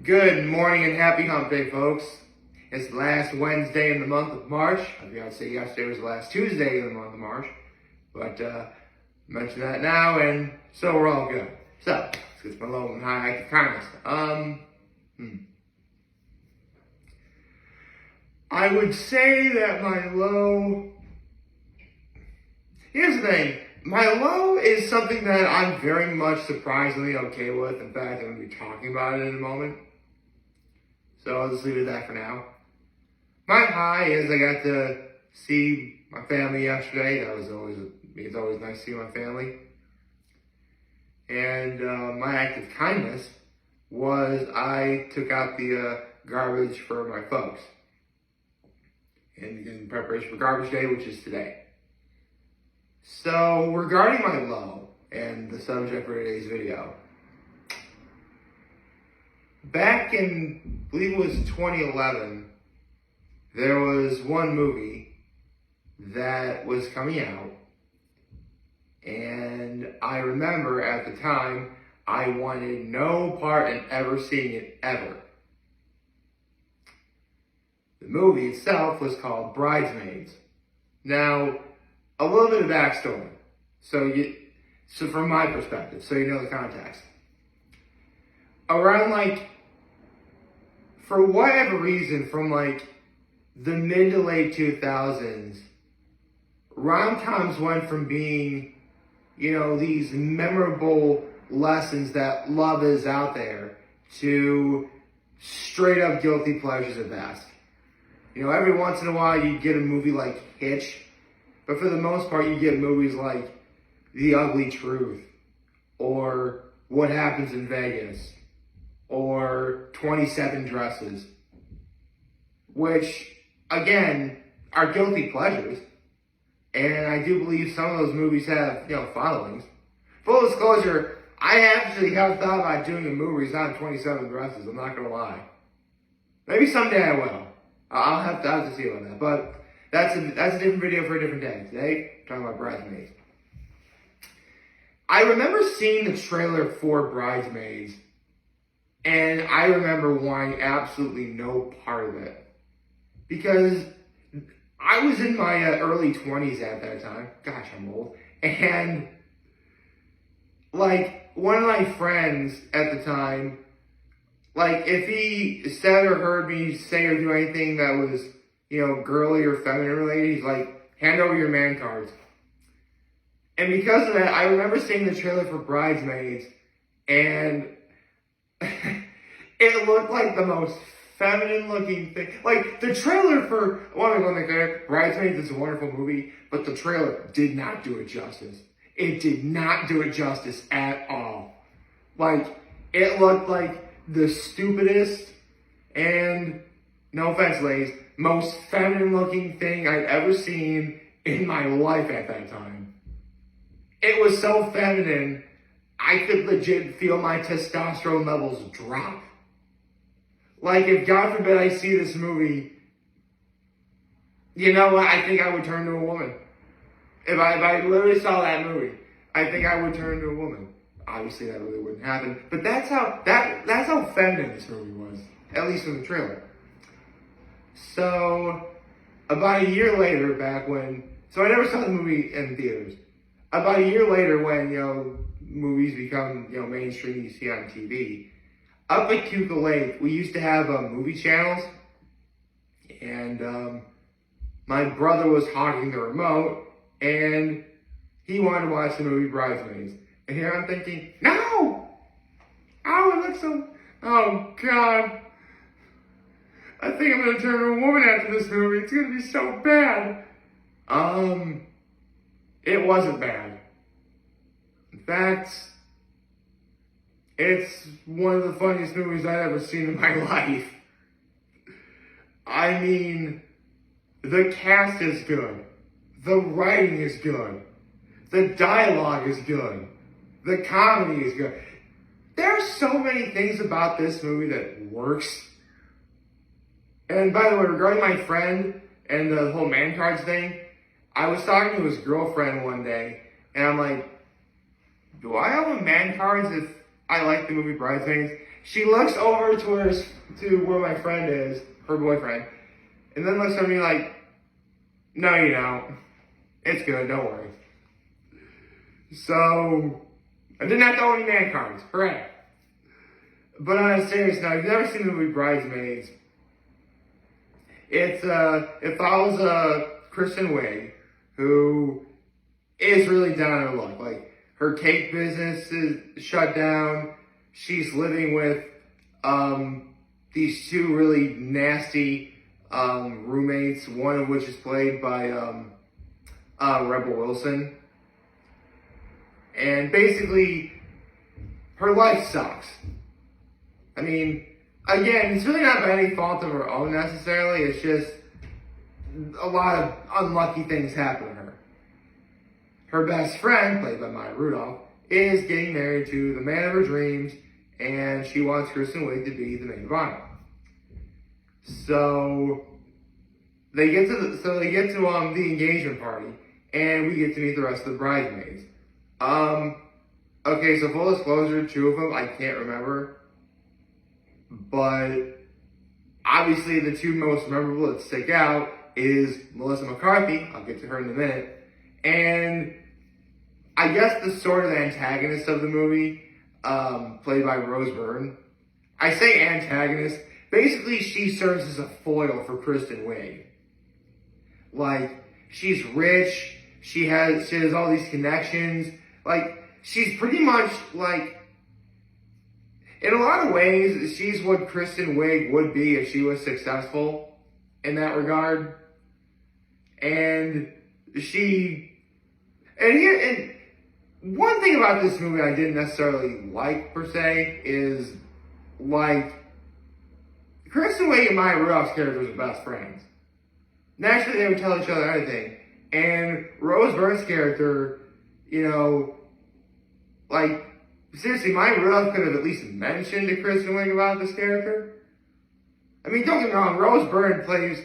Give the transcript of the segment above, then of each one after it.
Good morning and happy hump day, folks. It's the last Wednesday in the month of March. I forgot to say yesterday was the last Tuesday in the month of March. But mention that now, and so we're all good. So, let's get my low and high active kindness. I would say that my low... Here's the thing. My low is something that I'm very much surprisingly okay with. In fact, I'm going to be talking about it in a moment. So I'll just leave it at that for now. My high is I got to see my family yesterday. It's always nice to see my family. And my act of kindness was I took out the garbage for my folks in preparation for garbage day, which is today. So regarding my low and the subject for today's video, back in, I believe it was 2011, there was one movie that was coming out, and I remember at the time, I wanted no part in ever seeing it ever. The movie itself was called Bridesmaids. Now, a little bit of backstory. So from my perspective, so you know the context. Around for whatever reason, from the mid to late 2000s, Rom Coms went from being, these memorable lessons that love is out there to straight up guilty pleasures at best. Every once in a while you get a movie like Hitch, but for the most part you get movies like The Ugly Truth, or What Happens in Vegas, or 27 Dresses, which, again, are guilty pleasures. And I do believe some of those movies have, followings. Full disclosure, I actually have thought about doing a movie on 27 Dresses, I'm not going to lie. Maybe someday I will. I'll have to see about that. But that's a different video for a different day. Today, I'm talking about Bridesmaids. I remember seeing the trailer for Bridesmaids, and I remember wanting absolutely no part of it. Because I was in my early 20s at that time. Gosh, I'm old. And, one of my friends at the time, if he said or heard me say or do anything that was, girly or feminine related, he's like, hand over your man cards. And because of that, I remember seeing the trailer for Bridesmaids, and it looked like the most feminine looking thing. The trailer for, Bridesmaids is a wonderful movie, but the trailer did not do it justice. It did not do it justice at all. It looked like the stupidest and, no offense ladies, most feminine looking thing I'd ever seen in my life at that time. It was so feminine, I could legit feel my testosterone levels drop. If God forbid I see this movie, you know what, I think I would turn to a woman. If I literally saw that movie, I think I would turn to a woman. Obviously that really wouldn't happen, but that's how feminine this movie was, at least in the trailer. So, about a year later, so I never saw the movie in theaters. About a year later, when, movies become, mainstream, you see on TV, up at Cuca Lake, we used to have movie channels, and my brother was hogging the remote, and he wanted to watch the movie Bridesmaids. And here I'm thinking, no! Oh, it looks so... Oh, God. I think I'm going to turn to a woman after this movie. It's going to be so bad. It wasn't bad. In fact, it's one of the funniest movies I've ever seen in my life. I mean, the cast is good. The writing is good. The dialogue is good. The comedy is good. There are so many things about this movie that works. And by the way, regarding my friend and the whole man cards thing, I was talking to his girlfriend one day, and I'm like, do I owe him man cards I like the movie Bridesmaids. She looks over to where my friend is, her boyfriend, and then looks at me like, no, you don't. It's good, don't worry. So, I didn't have to own any man cards. Hooray. But on a serious note, if you've never seen the movie Bridesmaids, it follows Kristen Wiig, who is really down on her luck. Like, her cake business is shut down. She's living with these two really nasty roommates, one of which is played by Rebel Wilson. And basically, her life sucks. I mean, again, it's really not by any fault of her own necessarily. It's just a lot of unlucky things happen to her. Her best friend, played by Maya Rudolph, is getting married to the man of her dreams, and she wants Kristen Wiig to be the maid of honor. So they get to the engagement party, and we get to meet the rest of the bridesmaids. Okay, so full disclosure, two of them I can't remember, but obviously the two most memorable that stick out is Melissa McCarthy, I'll get to her in a minute, and I guess the sort of antagonist of the movie, played by Rose Byrne. I say antagonist, basically she serves as a foil for Kristen Wiig. Like, she's rich, she has all these connections, like, she's pretty much like, in a lot of ways, she's what Kristen Wiig would be if she was successful in that regard. And one thing about this movie I didn't necessarily like, per se, is, like, Kristen Wiig and Maya Rudolph's characters are best friends. Naturally, they would tell each other everything. And Rose Byrne's character, you know, like, seriously, Maya Rudolph could have at least mentioned to Kristen Wiig about this character. I mean, don't get me wrong, Rose Byrne plays,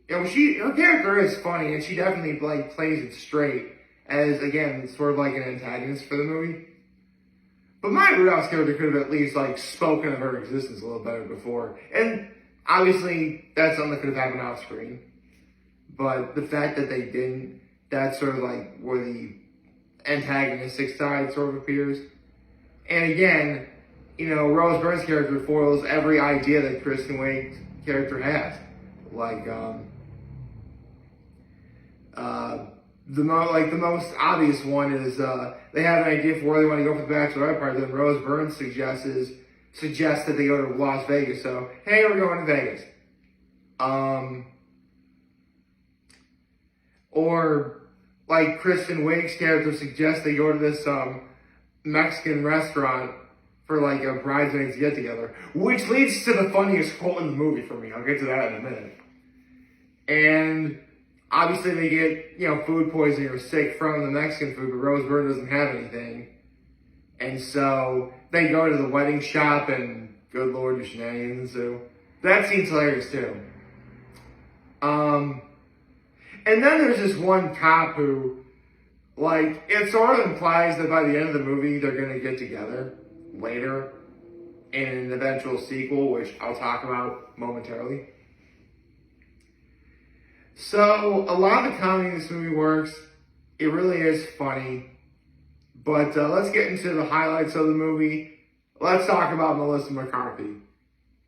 you know, her character is funny, and she definitely, like, plays it straight as, again, sort of like an antagonist for the movie. But Maya Rudolph's character could have at least, like, spoken of her existence a little better before. And obviously, that's something that could have happened off screen. But the fact that they didn't, that's sort of like where the antagonistic side sort of appears. And again, you know, Rose Byrne's character foils every idea that Kristen Wiig's character has. Like, the most obvious one is they have an idea for where they want to go for the bachelorette party. Then Rose Byrne suggests that they go to Las Vegas. So, hey, we're going to Vegas. Or like Kristen Wiig's character suggests they go to this Mexican restaurant for like a bridesmaids get together, which leads to the funniest quote in the movie for me. I'll get to that in a minute. And obviously they get, you know, food poisoning or sick from the Mexican food, but Rose Byrne doesn't have anything. And so they go to the wedding shop and good lord, the shenanigans ensue. That scene's hilarious too. And then there's this one cop who, like, it sort of implies that by the end of the movie they're going to get together later in an eventual sequel, which I'll talk about momentarily. So, a lot of the comedy in this movie works. It really is funny. But let's get into the highlights of the movie. Let's talk about Melissa McCarthy.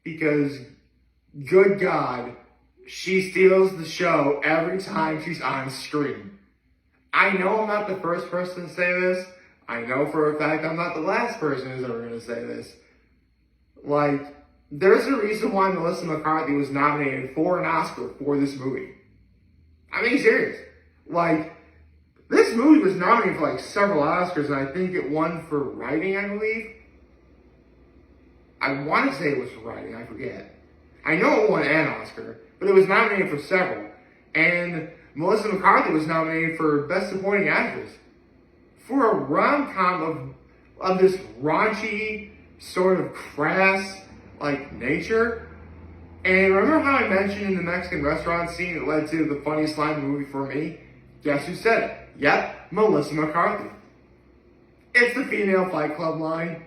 Because, good God, she steals the show every time she's on screen. I know I'm not the first person to say this. I know for a fact I'm not the last person who's ever going to say this. Like, there's a reason why Melissa McCarthy was nominated for an Oscar for this movie. I mean, serious. Like, this movie was nominated for like several Oscars, and I think it won for writing, I believe. I want to say it was for writing, I forget. I know it won an Oscar, but it was nominated for several. And Melissa McCarthy was nominated for Best Supporting Actress for a rom-com of this raunchy, sort of crass, like, nature. And remember how I mentioned in the Mexican restaurant scene it led to the funniest line in the movie for me? Guess who said it? Yep, Melissa McCarthy. It's the female Fight Club line.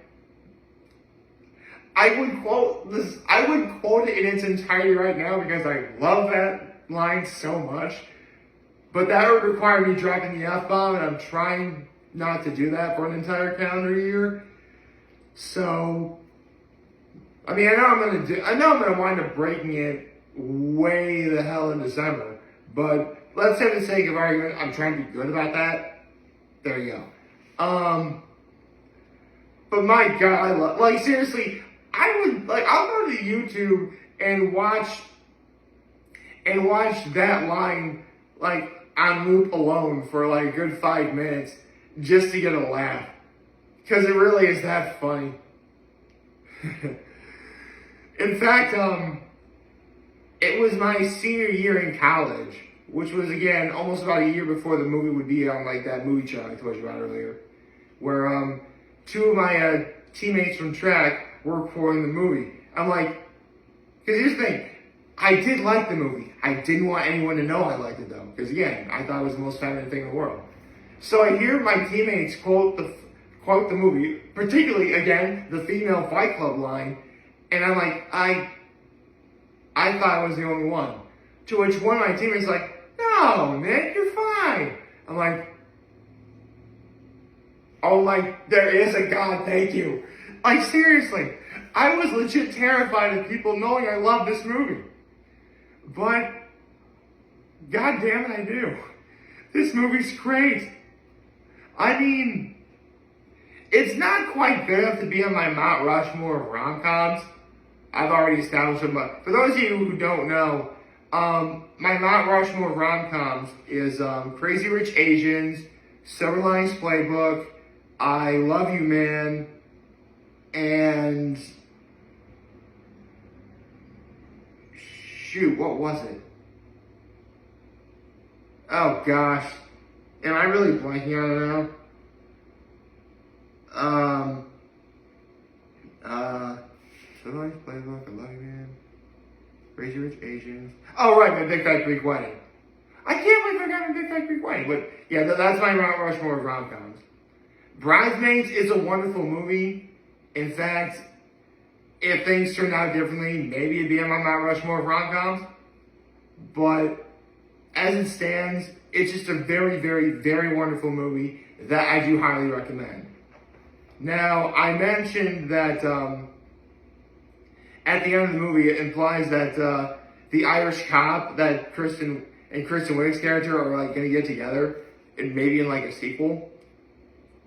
I would quote this. I would quote it in its entirety right now because I love that line so much. But that would require me dropping the F-bomb, and I'm trying not to do that for an entire calendar year. So, I mean, I know I'm gonna wind up breaking it way the hell in December. But let's say for the sake of argument, I'm trying to be good about that. There you go. But my God, seriously, I'll go to YouTube and watch that line, on loop alone for, a good 5 minutes just to get a laugh. Because it really is that funny. In fact, it was my senior year in college, which was, again, almost about a year before the movie would be on, that movie channel I told you about earlier, where, two of my teammates from track were quoting the movie. I'm like, because here's the thing, I did like the movie. I didn't want anyone to know I liked it though, because again, I thought it was the most feminine thing in the world. So I hear my teammates quote the movie, particularly again the female Fight Club line, and I'm like, I thought I was the only one. To which one of my teammates is like, no, Nick, you're fine. I'm like, oh, there is a God, thank you. Seriously, I was legit terrified of people knowing I love this movie. But, God damn it, I do. This movie's great. I mean, it's not quite good enough to be on my Mount Rushmore of rom-coms. I've already established them, but for those of you who don't know, my Mount Rushmore of rom-coms is Crazy Rich Asians, Silver Linings Playbook, I Love You Man, and shoot, what was it? Oh gosh, am I really blanking on it now? Silver Linings Playbook, I Love You Man, Crazy Rich Asians. Oh right, my Big Fat Greek Wedding. I can't believe I got a Big Fat Greek Wedding, but yeah, that's my Mount Rushmore of rom-coms. Bridesmaids is a wonderful movie. In fact, if things turned out differently, maybe it'd be on my Mount Rushmore of rom-coms. But as it stands, it's just a very, very, very wonderful movie that I do highly recommend. Now, I mentioned that at the end of the movie, it implies that the Irish cop that Kristen Wiig's character are going to get together, and maybe in a sequel.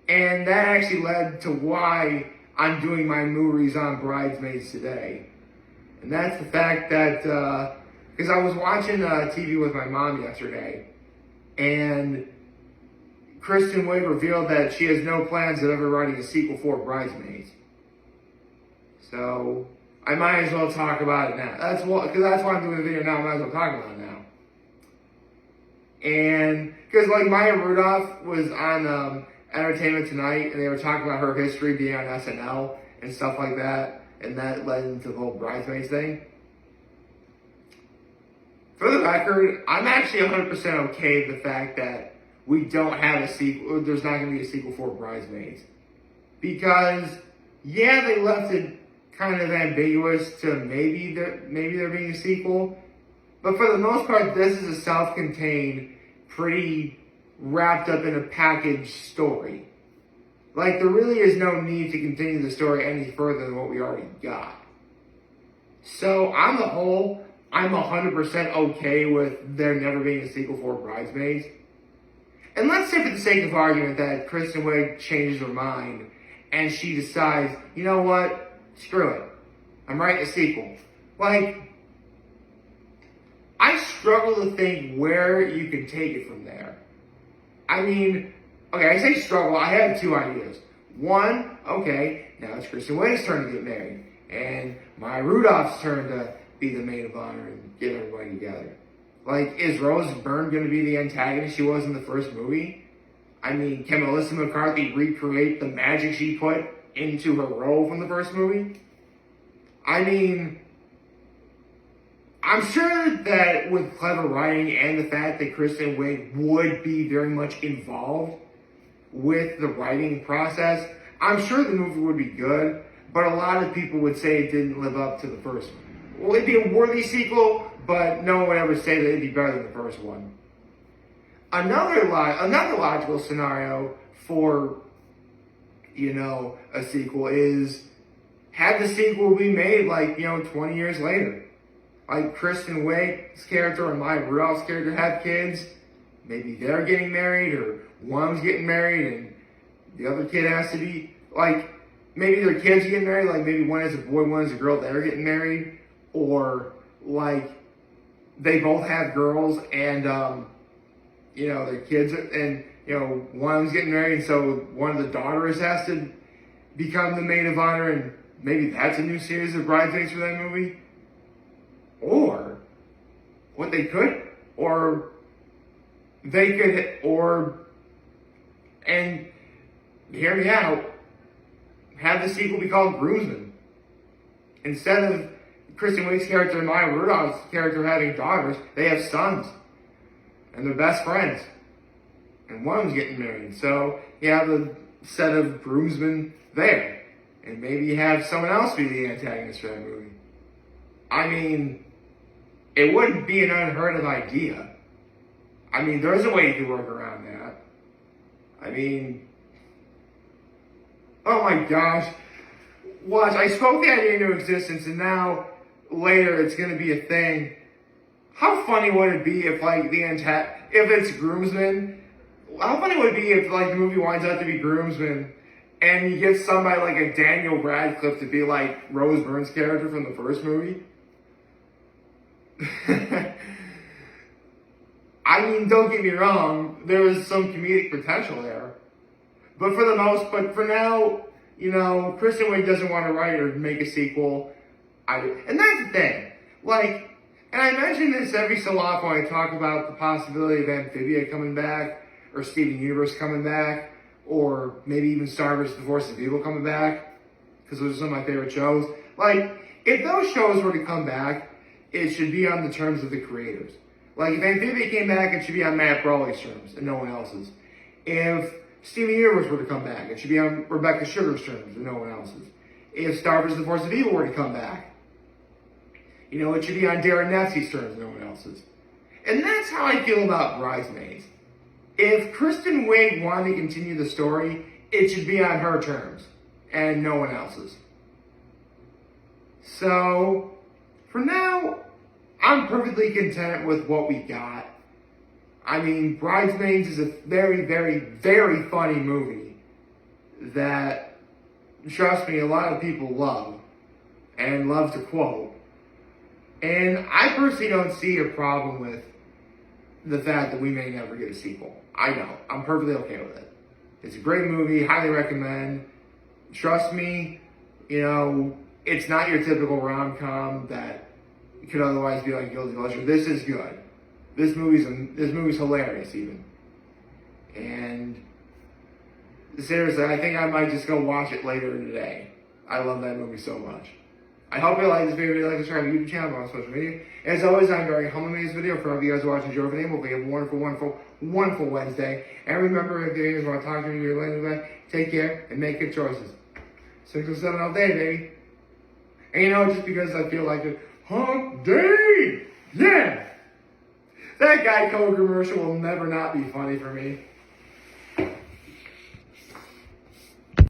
And that actually led to why I'm doing my MoReas on Bridesmaids today. And that's the fact that, because I was watching TV with my mom yesterday, and Kristen Wiig revealed that she has no plans of ever writing a sequel for Bridesmaids. So, I might as well talk about it now. That's why I'm doing the video now, I might as well talk about it now. And, because Maya Rudolph was on Entertainment Tonight, and they were talking about her history being on SNL and stuff like that, and that led into the whole Bridesmaids thing. For the record, I'm actually 100% okay with the fact that we don't have a sequel, or there's not going to be a sequel for Bridesmaids. Because, yeah, they left it kind of ambiguous to maybe there being a sequel, but for the most part, this is a self-contained, pretty wrapped up in a packaged story. There really is no need to continue the story any further than what we already got. So, on the whole, I'm 100% okay with there never being a sequel for Bridesmaids. And let's say for the sake of argument that Kristen Wiig changes her mind and she decides, you know what, screw it, I'm writing a sequel. I struggle to think where you could take it from there. I mean, okay, I say struggle, I have two ideas. One, okay, now it's Kristen Wiig's turn to get married, and Maya Rudolph's turn to be the maid of honor and get everybody together. Is Rose Byrne going to be the antagonist she was in the first movie? I mean, can Melissa McCarthy recreate the magic she put into her role from the first movie? I mean, I'm sure that with clever writing and the fact that Kristen Wiig would be very much involved with the writing process, I'm sure the movie would be good. but a lot of people would say it didn't live up to the first one. Well, it'd be a worthy sequel, but no one would ever say that it'd be better than the first one. Another logical scenario for, a sequel is have the sequel be made 20 years later. Like Kristen Wiig's character and Maya Rudolph's character have kids. Maybe they're getting married, or one of them's getting married and the other kid has to be, maybe their kids getting married, maybe one is a boy, one is a girl, they're getting married. Or, they both have girls and, their kids, and, one of them's getting married, and so one of the daughters has to become the maid of honor, and maybe that's a new series of Bridesmaids for that movie. Or, and hear me out, have the sequel be called Groomsmen. Instead of Kristen Wiig's character and Maya Rudolph's character having daughters, they have sons. And they're best friends. And one of them's getting married. So you have a set of groomsmen there. And maybe you have someone else be the antagonist for that movie. I mean, it wouldn't be an unheard of idea. I mean, there's a way you could work around that. I mean, oh my gosh. Watch, I spoke the idea into existence, and now, later, it's going to be a thing. How funny would it be if, if it's Groomsmen? How funny would it be if, the movie winds up to be Groomsmen, and you get somebody like a Daniel Radcliffe to be Rose Byrne's character from the first movie? I mean, don't get me wrong, there is some comedic potential there. But for now, Kristen Wiig doesn't want to write or make a sequel. And that's the thing. And I mention this every so often when I talk about the possibility of Amphibia coming back, or Steven Universe coming back, or maybe even Star vs. The Force of Evil coming back, because those are some of my favorite shows. If those shows were to come back, it should be on the terms of the creators. If Amphibia came back, it should be on Matt Brawley's terms and no one else's. If Steven Universe were to come back, it should be on Rebecca Sugar's terms and no one else's. If Star vs. The Force of Evil were to come back, it should be on Darren Neffsey's terms and no one else's. And that's how I feel about Bridesmaids. If Kristen Wiig wanted to continue the story, it should be on her terms and no one else's. So, for now, I'm perfectly content with what we got. I mean, Bridesmaids is a very, very, very funny movie that, trust me, a lot of people love and love to quote. And I personally don't see a problem with the fact that we may never get a sequel. I know. I'm perfectly okay with it. It's a great movie. Highly recommend. Trust me, it's not your typical rom-com that could otherwise be guilty pleasure. This is good. This movie's hilarious even. And seriously, I think I might just go watch it later today. I love that movie so much. I hope you like this video. Like, subscribe to the YouTube channel, on social media. As always, I'm very humble in this video. For all of you guys watching, enjoy everything. Hope you have a wonderful, wonderful, wonderful Wednesday. And remember, if you guys want to talk to me later, take care and make good choices. 6 or 7 all day, baby. And just because I feel like it, hump day! Yeah! That Geico commercial will never not be funny for me.